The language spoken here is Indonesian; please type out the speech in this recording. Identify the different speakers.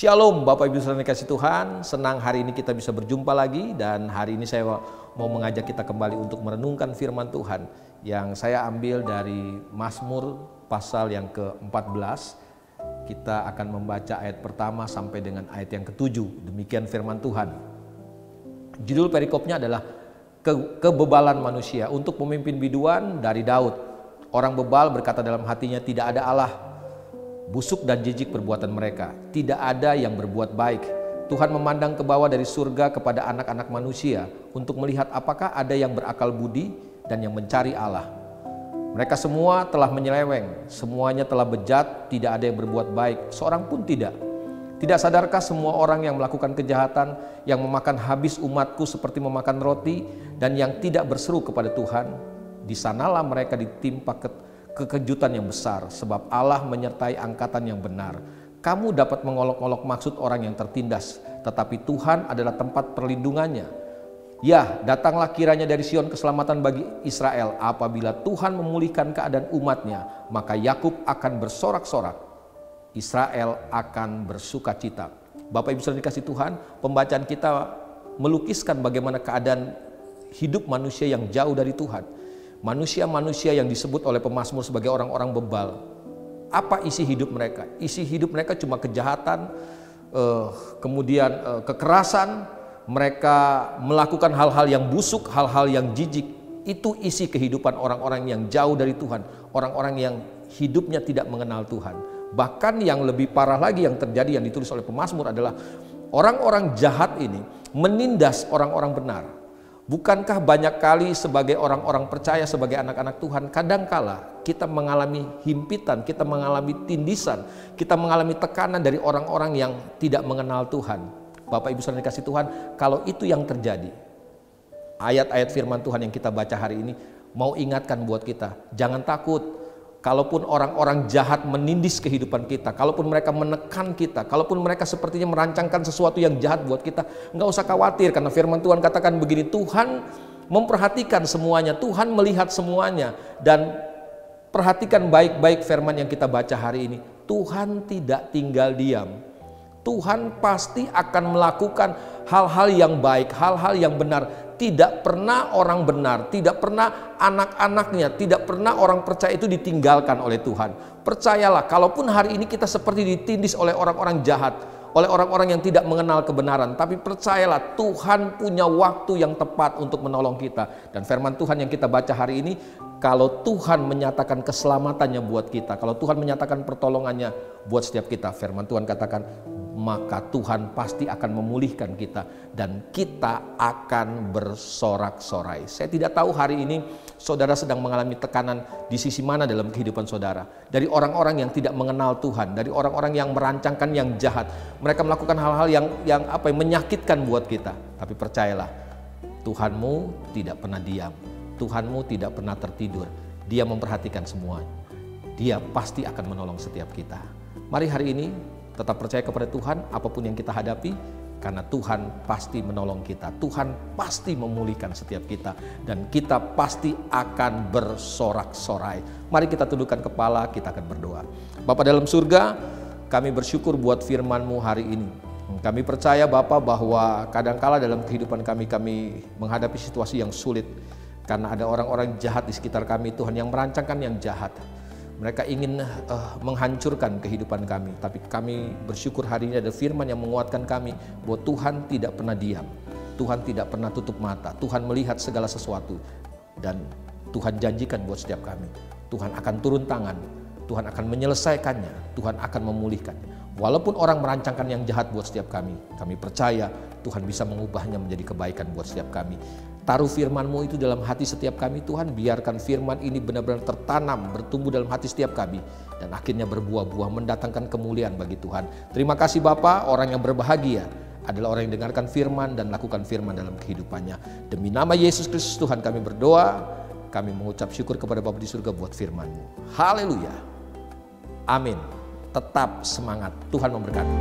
Speaker 1: Shalom Bapak Ibu Saudara kasih Tuhan, senang hari ini kita bisa berjumpa lagi dan hari ini saya mau mengajak kita kembali untuk merenungkan firman Tuhan yang saya ambil dari Mazmur pasal yang ke-14. Kita akan membaca ayat pertama sampai dengan ayat yang ke-7. Demikian firman Tuhan. Judul perikopnya adalah kebebalan manusia untuk pemimpin biduan dari Daud. Orang bebal berkata dalam hatinya, tidak ada Allah. Busuk dan jijik perbuatan mereka, tidak ada yang berbuat baik. Tuhan memandang ke bawah dari surga kepada anak-anak manusia untuk melihat apakah ada yang berakal budi dan yang mencari Allah. Mereka semua telah menyeleweng, semuanya telah bejat, tidak ada yang berbuat baik, seorang pun tidak. Tidak sadarkah semua orang yang melakukan kejahatan, yang memakan habis umatku seperti memakan roti, dan yang tidak berseru kepada Tuhan? Di sanalah mereka ditimpa kekejutan yang besar, sebab Allah menyertai angkatan yang benar. Kamu dapat mengolok-olok maksud orang yang tertindas, tetapi Tuhan adalah tempat perlindungannya. Ya, datanglah kiranya dari Sion keselamatan bagi Israel. Apabila Tuhan memulihkan keadaan umatnya, maka Yakub akan bersorak-sorak, Israel akan bersuka cita. Bapak Ibu Saudara dikasih Tuhan, pembacaan kita melukiskan bagaimana keadaan hidup manusia yang jauh dari Tuhan. Manusia-manusia yang disebut oleh pemazmur sebagai orang-orang bebal. Apa isi hidup mereka? Isi hidup mereka cuma kejahatan, kemudian kekerasan. Mereka melakukan hal-hal yang busuk, hal-hal yang jijik. Itu isi kehidupan orang-orang yang jauh dari Tuhan. Orang-orang yang hidupnya tidak mengenal Tuhan. Bahkan yang lebih parah lagi yang terjadi, yang ditulis oleh pemazmur adalah orang-orang jahat ini menindas orang-orang benar. Bukankah banyak kali sebagai orang-orang percaya, sebagai anak-anak Tuhan, kadangkala kita mengalami himpitan, kita mengalami tindisan, kita mengalami tekanan dari orang-orang yang tidak mengenal Tuhan. Bapak Ibu Saudara dikasih Tuhan, kalau itu yang terjadi, ayat-ayat firman Tuhan yang kita baca hari ini mau ingatkan buat kita, jangan takut. Kalaupun orang-orang jahat menindis kehidupan kita, kalaupun mereka menekan kita, kalaupun mereka sepertinya merancangkan sesuatu yang jahat buat kita, nggak usah khawatir, karena firman Tuhan katakan begini, Tuhan memperhatikan semuanya, Tuhan melihat semuanya, dan perhatikan baik-baik firman yang kita baca hari ini. Tuhan tidak tinggal diam. Tuhan pasti akan melakukan hal-hal yang baik, hal-hal yang benar. Tidak pernah orang benar, tidak pernah anak-anaknya, tidak pernah orang percaya itu ditinggalkan oleh Tuhan. Percayalah, kalaupun hari ini kita seperti ditindis oleh orang-orang jahat, oleh orang-orang yang tidak mengenal kebenaran, tapi percayalah Tuhan punya waktu yang tepat untuk menolong kita. Dan firman Tuhan yang kita baca hari ini, kalau Tuhan menyatakan keselamatannya buat kita, kalau Tuhan menyatakan pertolongannya buat setiap kita, firman Tuhan katakan, maka Tuhan pasti akan memulihkan kita dan kita akan bersorak-sorai. Saya tidak tahu hari ini saudara sedang mengalami tekanan di sisi mana dalam kehidupan saudara. Dari orang-orang yang tidak mengenal Tuhan, dari orang-orang yang merancangkan yang jahat. Mereka melakukan hal-hal yang menyakitkan buat kita. Tapi percayalah, Tuhanmu tidak pernah diam. Tuhanmu tidak pernah tertidur. Dia memperhatikan semuanya. Dia pasti akan menolong setiap kita. Mari hari ini tetap percaya kepada Tuhan apapun yang kita hadapi, karena Tuhan pasti menolong kita. Tuhan pasti memulihkan setiap kita dan kita pasti akan bersorak-sorai. Mari kita tundukkan kepala, kita akan berdoa. Bapa dalam surga, kami bersyukur buat firman-Mu hari ini. Kami percaya Bapa bahwa kadangkala dalam kehidupan kami menghadapi situasi yang sulit karena ada orang-orang jahat di sekitar kami, Tuhan, yang merancangkan yang jahat. Mereka ingin menghancurkan kehidupan kami, tapi kami bersyukur hari ini ada firman yang menguatkan kami bahwa Tuhan tidak pernah diam, Tuhan tidak pernah tutup mata, Tuhan melihat segala sesuatu, dan Tuhan janjikan buat setiap kami, Tuhan akan turun tangan, Tuhan akan menyelesaikannya, Tuhan akan memulihkannya. Walaupun orang merancangkan yang jahat buat setiap kami percaya Tuhan bisa mengubahnya menjadi kebaikan buat setiap kami. Taruh firman-Mu itu dalam hati setiap kami Tuhan, biarkan firman ini benar-benar tertanam, bertumbuh dalam hati setiap kami, dan akhirnya berbuah-buah mendatangkan kemuliaan bagi Tuhan. Terima kasih Bapa, orang yang berbahagia adalah orang yang dengarkan firman dan lakukan firman dalam kehidupannya. Demi nama Yesus Kristus Tuhan kami berdoa, kami mengucap syukur kepada Bapa di surga buat firman-Mu. Haleluya. Amin. Tetap semangat, Tuhan memberkati.